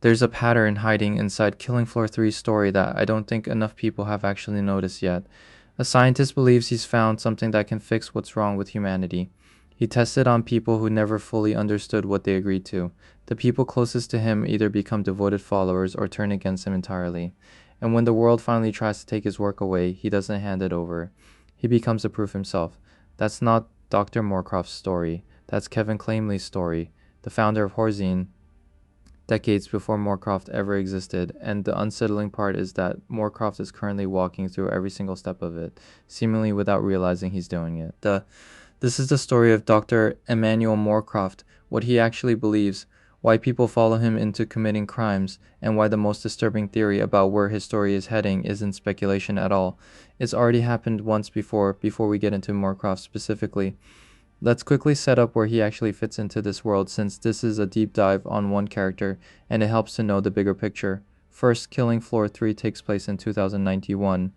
There's a pattern hiding inside Killing Floor 3's story that I don't think enough people have actually noticed yet. A scientist believes he's found something that can fix what's wrong with humanity. He tested on people who never fully understood what they agreed to. The people closest to him either become devoted followers or turn against him entirely. And when the world finally tries to take his work away, he doesn't hand it over. He becomes the proof himself. That's not Dr. Moorcroft's story. That's Kevin Clamely's story, the founder of Horzine, decades before Moorcroft ever existed, and the unsettling part is that Moorcroft is currently walking through every single step of it, seemingly without realizing he's doing it. This is the story of Dr. Emmanuel Moorcroft, what he actually believes, why people follow him into committing crimes, and why the most disturbing theory about where his story is heading isn't speculation at all. It's already happened once before we get into Moorcroft specifically. Let's quickly set up where he actually fits into this world, since this is a deep dive on one character and it helps to know the bigger picture. First, Killing Floor 3 takes place in 2091.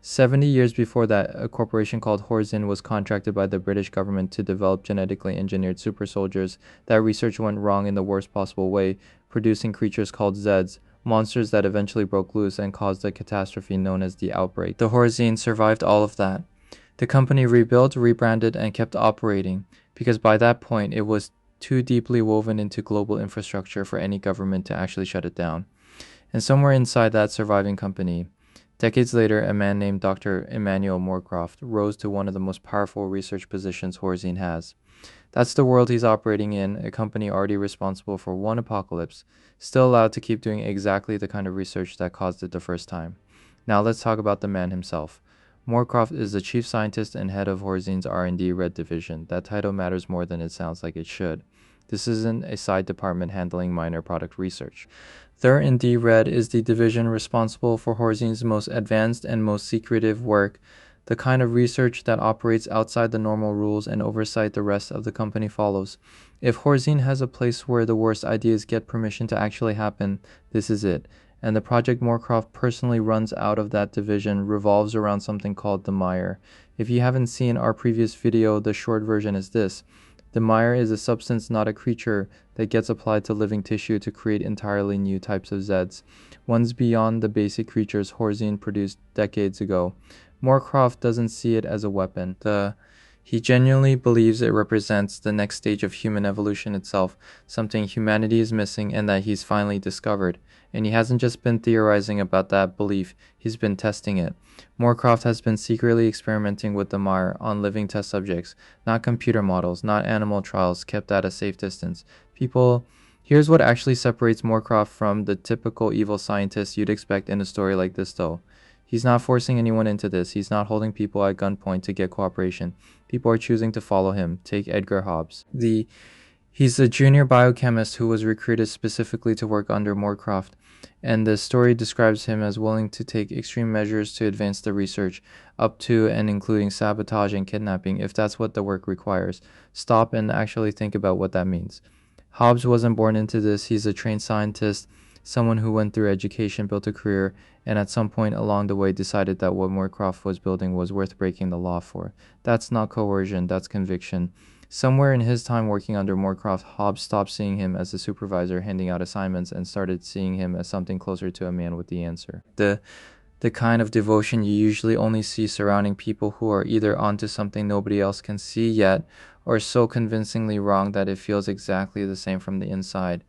70 years before that, a corporation called Horzine was contracted by the British government to develop genetically engineered super soldiers. That research went wrong in the worst possible way, producing creatures called Zeds, monsters that eventually broke loose and caused a catastrophe known as the Outbreak. The Horzine survived all of that. The company rebuilt, rebranded, and kept operating, because by that point it was too deeply woven into global infrastructure for any government to actually shut it down. And somewhere inside that surviving company, decades later, a man named Dr. Emmanuel Moorcroft rose to one of the most powerful research positions Horzine has. That's the world he's operating in, a company already responsible for one apocalypse, still allowed to keep doing exactly the kind of research that caused it the first time. Now let's talk about the man himself. Moorcroft is the chief scientist and head of Horzine's R&D Red Division. That title matters more than it sounds like it should. This isn't a side department handling minor product research. Their R&D Red is the division responsible for Horzine's most advanced and most secretive work, the kind of research that operates outside the normal rules and oversight the rest of the company follows. If Horzine has a place where the worst ideas get permission to actually happen, this is it. And the project Moorcroft personally runs out of that division revolves around something called the mire. If you haven't seen our previous video, the short version is this. The mire is a substance, not a creature, that gets applied to living tissue to create entirely new types of Zeds, ones beyond the basic creatures Horzine produced decades ago. Moorcroft doesn't see it as a weapon. He genuinely believes it represents the next stage of human evolution itself, something humanity is missing and that he's finally discovered. And he hasn't just been theorizing about that belief, he's been testing it. Moorcroft has been secretly experimenting with the mire on living test subjects, not computer models, not animal trials kept at a safe distance. Here's what actually separates Moorcroft from the typical evil scientist you'd expect in a story like this though. He's not forcing anyone into this. He's not holding people at gunpoint to get cooperation. People are choosing to follow him. Take Edgar Hobbes. He's a junior biochemist who was recruited specifically to work under Moorcroft, and the story describes him as willing to take extreme measures to advance the research, up to and including sabotage and kidnapping if that's what the work requires. Stop and actually think about what that means. Hobbes wasn't born into this. He's a trained scientist, someone who went through education, built a career, and at some point along the way decided that what Moorcroft was building was worth breaking the law for. That's not coercion, that's conviction. Somewhere in his time working under Moorcroft, Hobbes stopped seeing him as a supervisor handing out assignments and started seeing him as something closer to a man with the answer. The kind of devotion you usually only see surrounding people who are either onto something nobody else can see yet, or so convincingly wrong that it feels exactly the same from the inside.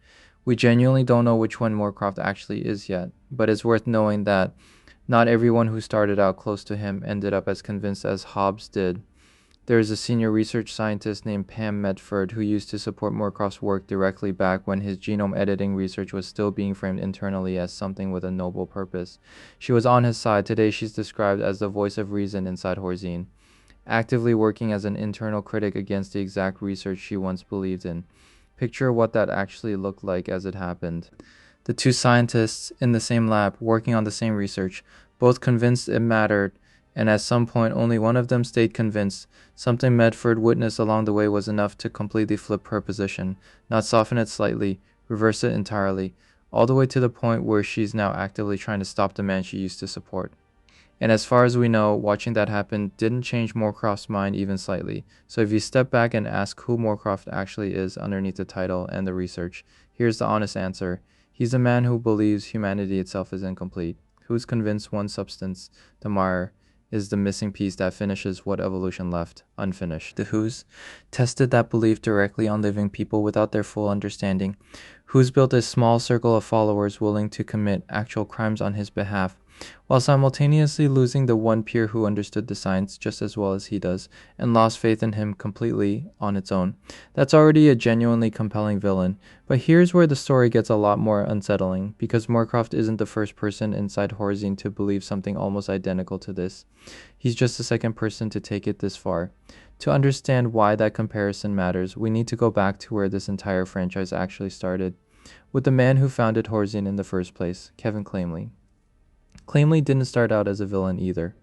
We genuinely don't know which one Moorcroft actually is yet, but it's worth knowing that not everyone who started out close to him ended up as convinced as Hobbes did. There is a senior research scientist named Pam Medford who used to support Moorcroft's work directly back when his genome editing research was still being framed internally as something with a noble purpose. She was on his side. Today she's described as the voice of reason inside Horzine, actively working as an internal critic against the exact research she once believed in. Picture what that actually looked like as it happened. The two scientists in the same lab, working on the same research, both convinced it mattered, and at some point only one of them stayed convinced. Something Medford witnessed along the way was enough to completely flip her position, not soften it slightly, reverse it entirely, all the way to the point where she's now actively trying to stop the man she used to support. And as far as we know, watching that happen didn't change Moorcroft's mind even slightly. So if you step back and ask who Moorcroft actually is underneath the title and the research, here's the honest answer. He's a man who believes humanity itself is incomplete, who's convinced one substance, the mire, is the missing piece that finishes what evolution left unfinished. The who's tested that belief directly on living people without their full understanding, who's built a small circle of followers willing to commit actual crimes on his behalf, while simultaneously losing the one peer who understood the science just as well as he does and lost faith in him completely on its own. That's already a genuinely compelling villain, but here's where the story gets a lot more unsettling, because Moorcroft isn't the first person inside Horzine to believe something almost identical to this. He's just the second person to take it this far. To understand why that comparison matters, we need to go back to where this entire franchise actually started, with the man who founded Horzine in the first place, Kevin Clamely. Clamely didn't start out as a villain either.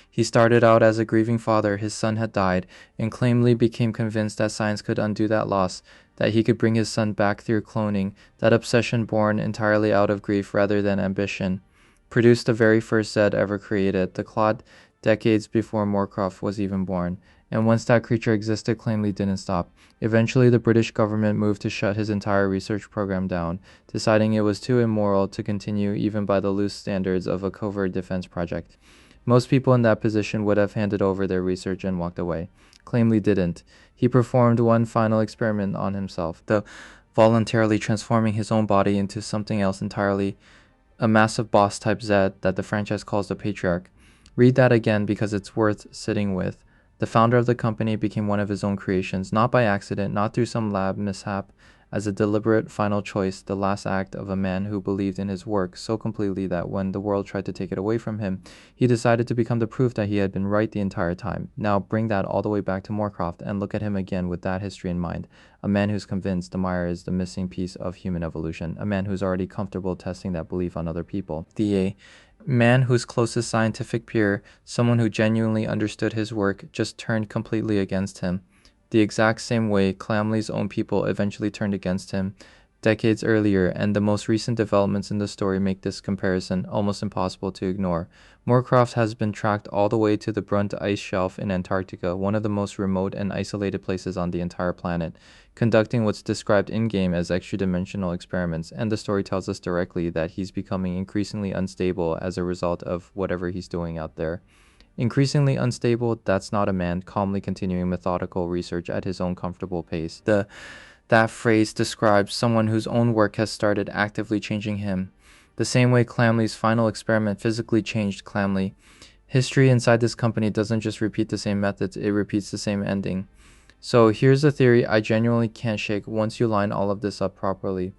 He started out as a grieving father. His son had died, and Clamely became convinced that science could undo that loss, that he could bring his son back through cloning. That obsession, born entirely out of grief rather than ambition, produced the very first Zed ever created, the Clod, decades before Moorcroft was even born. And once that creature existed, Clamely didn't stop. Eventually, the British government moved to shut his entire research program down, deciding it was too immoral to continue even by the loose standards of a covert defense project. Most people in that position would have handed over their research and walked away. Clamely didn't. He performed one final experiment on himself, voluntarily transforming his own body into something else entirely, a massive boss-type Zed that the franchise calls the Patriarch. Read that again because it's worth sitting with. The founder of the company became one of his own creations, not by accident, not through some lab mishap, as a deliberate final choice, the last act of a man who believed in his work so completely that when the world tried to take it away from him, he decided to become the proof that he had been right the entire time. Now bring that all the way back to Moorcroft and look at him again with that history in mind. A man who's convinced the mire is the missing piece of human evolution, a man who's already comfortable testing that belief on other people. The man whose closest scientific peer, someone who genuinely understood his work, just turned completely against him. The exact same way Clamley's own people eventually turned against him decades earlier, and the most recent developments in the story make this comparison almost impossible to ignore. Moorcroft has been tracked all the way to the Brunt ice shelf in Antarctica, one of the most remote and isolated places on the entire planet, conducting what's described in-game as extra-dimensional experiments, and the story tells us directly that he's becoming increasingly unstable as a result of whatever he's doing out there. Increasingly unstable, that's not a man calmly continuing methodical research at his own comfortable pace. That phrase describes someone whose own work has started actively changing him, the same way Clamley's final experiment physically changed Clamley. History inside this company doesn't just repeat the same methods, it repeats the same ending. So here's a theory I genuinely can't shake once you line all of this up properly.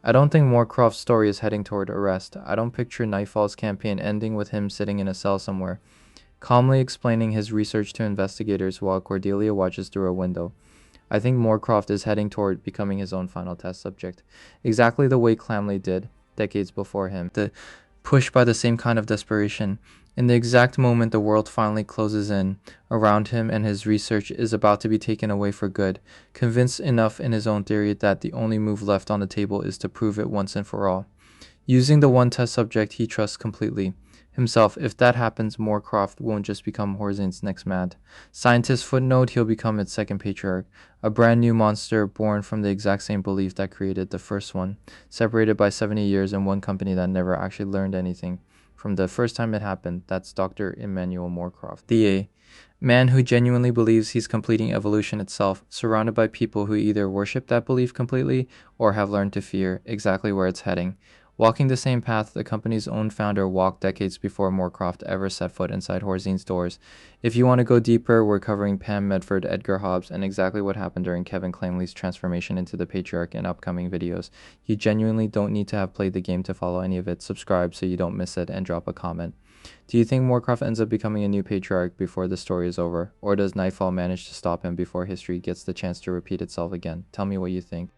I don't think Moorcroft's story is heading toward arrest. I don't picture Nightfall's campaign ending with him sitting in a cell somewhere, calmly explaining his research to investigators while Cordelia watches through a window. I think Moorcroft is heading toward becoming his own final test subject, exactly the way Clamley did decades before him, pushed by the same kind of desperation. In the exact moment the world finally closes in around him and his research is about to be taken away for good, convinced enough in his own theory that the only move left on the table is to prove it once and for all, using the one test subject he trusts completely, himself. If that happens, Moorcroft won't just become Horzine's next mad scientist footnote, he'll become its second patriarch, a brand new monster born from the exact same belief that created the first one, separated by 70 years in one company that never actually learned anything from the first time it happened. That's Dr. Emmanuel Moorcroft, the man who genuinely believes he's completing evolution itself, surrounded by people who either worship that belief completely or have learned to fear exactly where it's heading, walking the same path the company's own founder walked decades before Moorcroft ever set foot inside Horzine's doors. If you want to go deeper, we're covering Pam Medford, Edgar Hobbes, and exactly what happened during Kevin Clamely's transformation into the Patriarch in upcoming videos. You genuinely don't need to have played the game to follow any of it. Subscribe so you don't miss it, and drop a comment. Do you think Moorcroft ends up becoming a new Patriarch before the story is over, or does Nightfall manage to stop him before history gets the chance to repeat itself again? Tell me what you think.